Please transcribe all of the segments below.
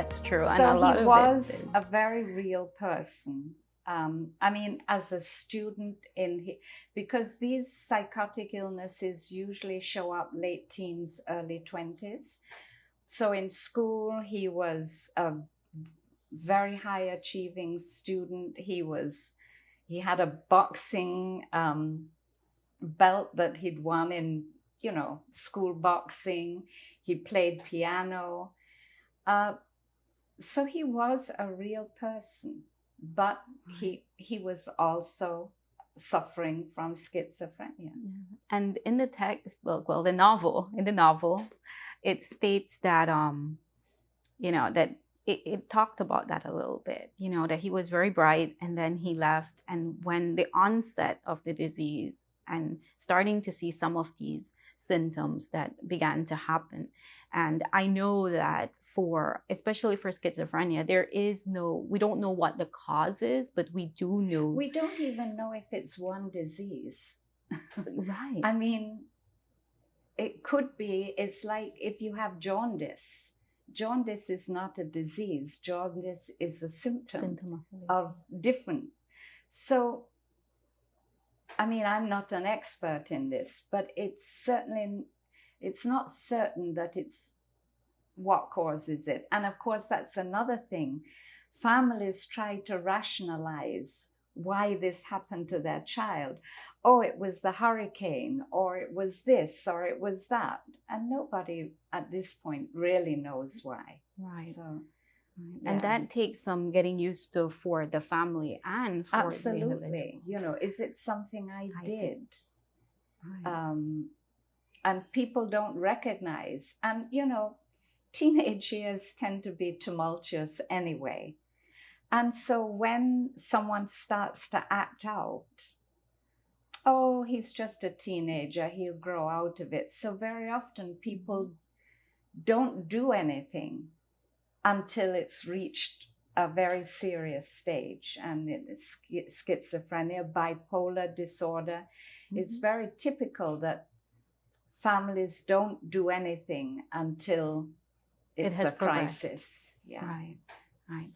That's true. And So a lot he of was it is. a very real person. I mean, as a student because these psychotic illnesses usually show up late teens, early 20s. So in school, he was a very high achieving student. He had a boxing belt that he'd won in, school boxing. He played piano. So he was a real person, but he was also suffering from schizophrenia. And in the textbook, well, in the novel, it states that that it talked about that a little bit, that he was very bright and then he left. And when the onset of the disease and starting to see some of these symptoms that began to happen. And I know that especially for schizophrenia, we don't know what the cause is, but we do know. We don't even know if it's one disease. Right. I mean, it could be, it's like if you have jaundice. Jaundice is not a disease. Jaundice is a symptom of different. So, I mean, I'm not an expert in this, but it's not certain that it's what causes it. And of course, that's another thing. Families try to rationalize why this happened to their child. Oh, it was the hurricane, or it was this, or it was that. And nobody at this point really knows why. Right. So, yeah. And that takes some getting used to for the family and for absolutely. the individual. Is it something I did? Right. And people don't recognize. And, teenage years tend to be tumultuous anyway. And so when someone starts to act out, oh, he's just a teenager, he'll grow out of it. So very often people don't do anything until it's reached a very serious stage. And it's schizophrenia, bipolar disorder. It's very typical that families don't do anything until it's a crisis. Yeah. Right.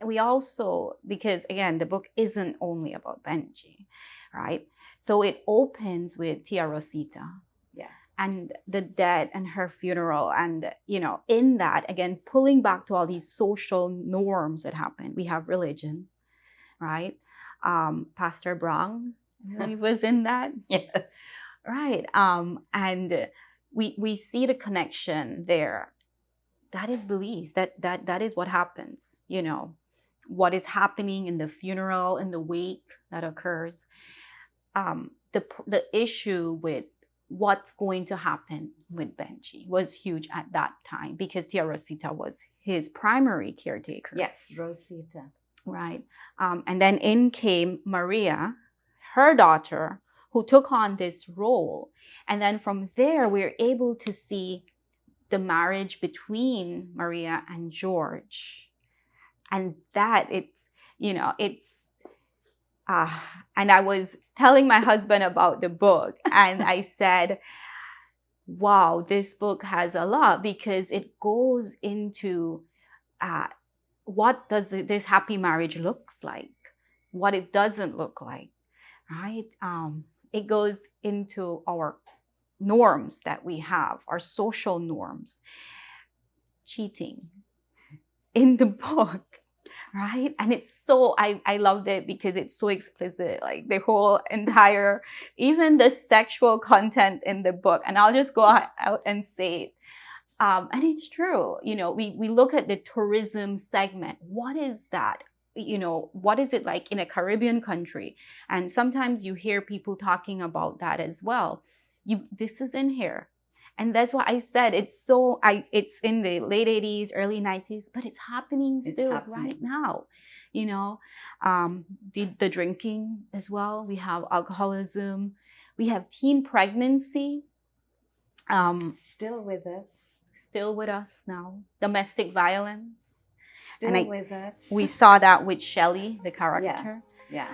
We also, because again, the book isn't only about Benjy, right? So it opens with Tia Rosita. Yeah. And the death and her funeral. And, in that, again, pulling back to all these social norms that happen. We have religion, right? Pastor Brown, he was in that. Yeah. Right. And we see the connection there. That is Belize. That is what happens, what is happening in the funeral, in the wake that occurs. The issue with what's going to happen with Benjy was huge at that time because Tia Rosita was his primary caretaker. Yes, Rosita. Right. And then in came Maria, her daughter, who took on this role. And then from there, we're able to see the marriage between Maria and George. And that and I was telling my husband about the book and I said, wow, this book has a lot because it goes into what does this happy marriage looks like, what it doesn't look like, right? It goes into our norms that we have, our social norms. Cheating in the book, right? And it's so, I loved it because it's so explicit, like the whole entire, even the sexual content in the book. And I'll just go out and say it. And it's true, we look at the tourism segment. What is that? What is it like in a Caribbean country? And sometimes you hear people talking about that as well. This is in here. And that's why I said it's in the late 80s, early 90s, but it's happening still right now. The drinking as well. We have alcoholism. We have teen pregnancy. Still with us. Still with us now. Domestic violence. Still with us. We saw that with Shelley, the character. Yeah.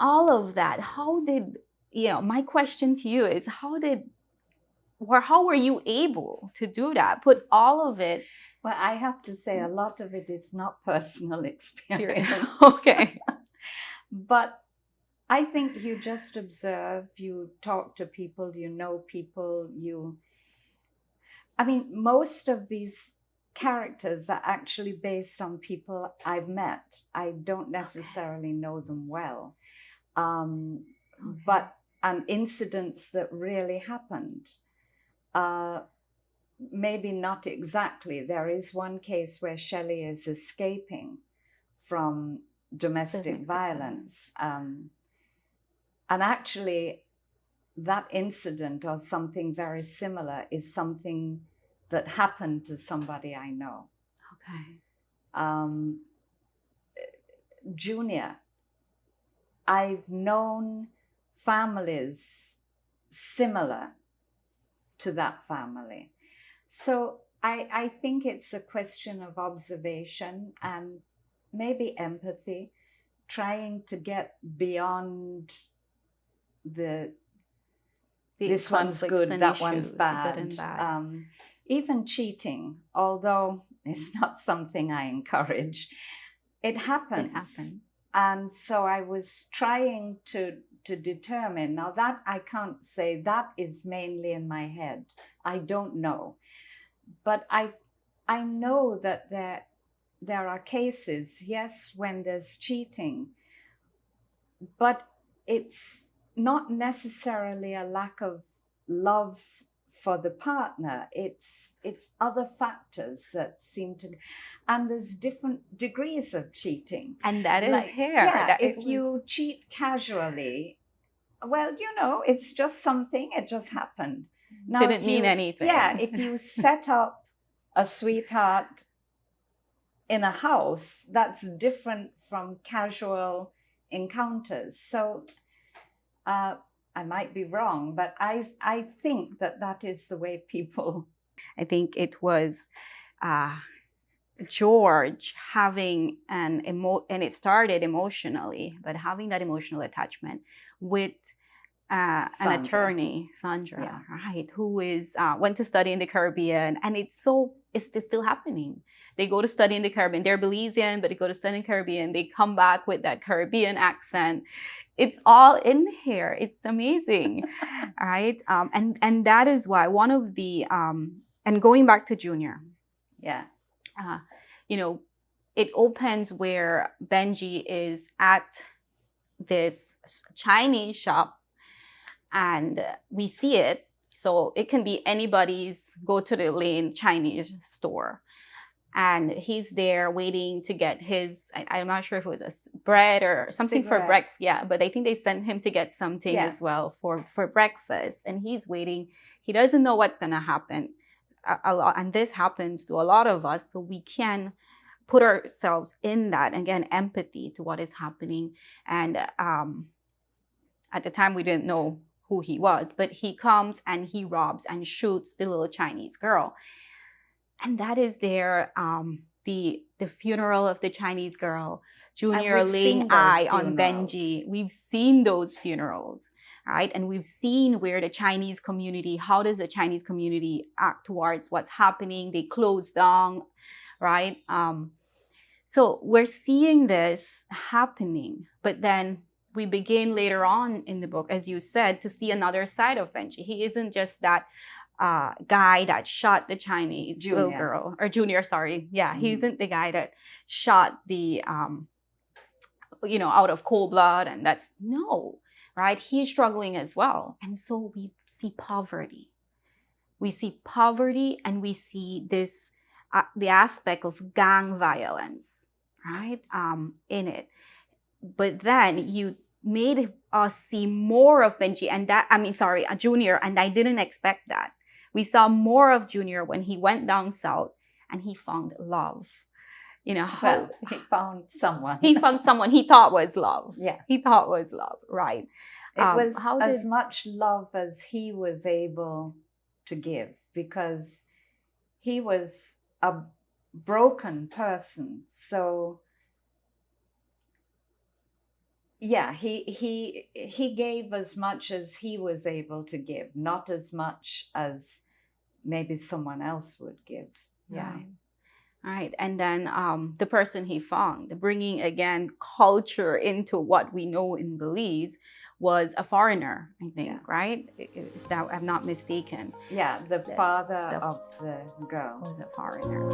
all of that, how did, my question to you is, how were you able to do that? Put all of it. Well, I have to say a lot of it is not personal experience. Okay. But I think you just observe, you talk to people, you know people, most of these characters are actually based on people I've met. I don't necessarily know them well. But incidents that really happened. Maybe not exactly. There is one case where Shelley is escaping from domestic violence. And actually, that incident or something very similar is something that happened to somebody I know. Okay. Junior, I've known families similar to that family. So I think it's a question of observation and maybe empathy, trying to get beyond this one's good, that one's bad. Good and bad. Even cheating, although it's not something I encourage, it happens. And so I was trying to determine, now that I can't say, that is mainly in my head. I don't know. But I know that there are cases, yes, when there's cheating, but it's not necessarily a lack of love for the partner. It's other factors that seem to, and there's different degrees of cheating. And that is here. Yeah, if you cheat casually, well, it's just something, it just happened. Now, didn't mean anything. Yeah, if you set up a sweetheart in a house, that's different from casual encounters. So I might be wrong, but I think that is the way people. I think it was George having and it started emotionally, but having that emotional attachment with an attorney, Sandra, yeah. Right, who is went to study in the Caribbean, and it's still happening. They go to study in the Caribbean. They're Belizean, but they go to study in the Caribbean. They come back with that Caribbean accent. It's all in here. It's amazing, right? And that is why one of the and going back to Junior, yeah, it opens where Benjy is at this Chinese shop, and we see it. So it can be anybody's go to the lane Chinese store. And he's there waiting to get his, I'm not sure if it was a bread or something for breakfast. Yeah, but I think they sent him to get something as well for breakfast. And he's waiting. He doesn't know what's going to happen. A lot, and this happens to a lot of us. So we can put ourselves in that. Again, empathy to what is happening. And at the time, we didn't know who he was. But he comes and he robs and shoots the little Chinese girl. And that is there, the funeral of the Chinese girl, Junior laying eye on Benjy. We've seen those funerals, right? And we've seen where the Chinese community, how does the Chinese community act towards what's happening? They close down, right? So we're seeing this happening, but then we begin later on in the book, as you said, to see another side of Benjy. He isn't just that guy that shot the Chinese little girl, or Junior, sorry. Yeah, he isn't the guy that shot the, out of cold blood, and that's, no, right? He's struggling as well. And so we see poverty. We see poverty, and we see this, the aspect of gang violence, right, in it. But then you made us see more of Benjy, and Junior, and I didn't expect that. We saw more of Junior when he went down south and he found love. He found someone. He found someone he thought was love. Yeah. He thought was love, right. It was as much love as he was able to give, because he was a broken person. So Yeah, he gave as much as he was able to give, not as much as maybe someone else would give. Yeah. Right. Right. And then the person he found, bringing again culture into what we know in Belize, was a foreigner, I think, Yeah. right? If that I'm not mistaken. Yeah, the The- father the- of the girl. Was a foreigner.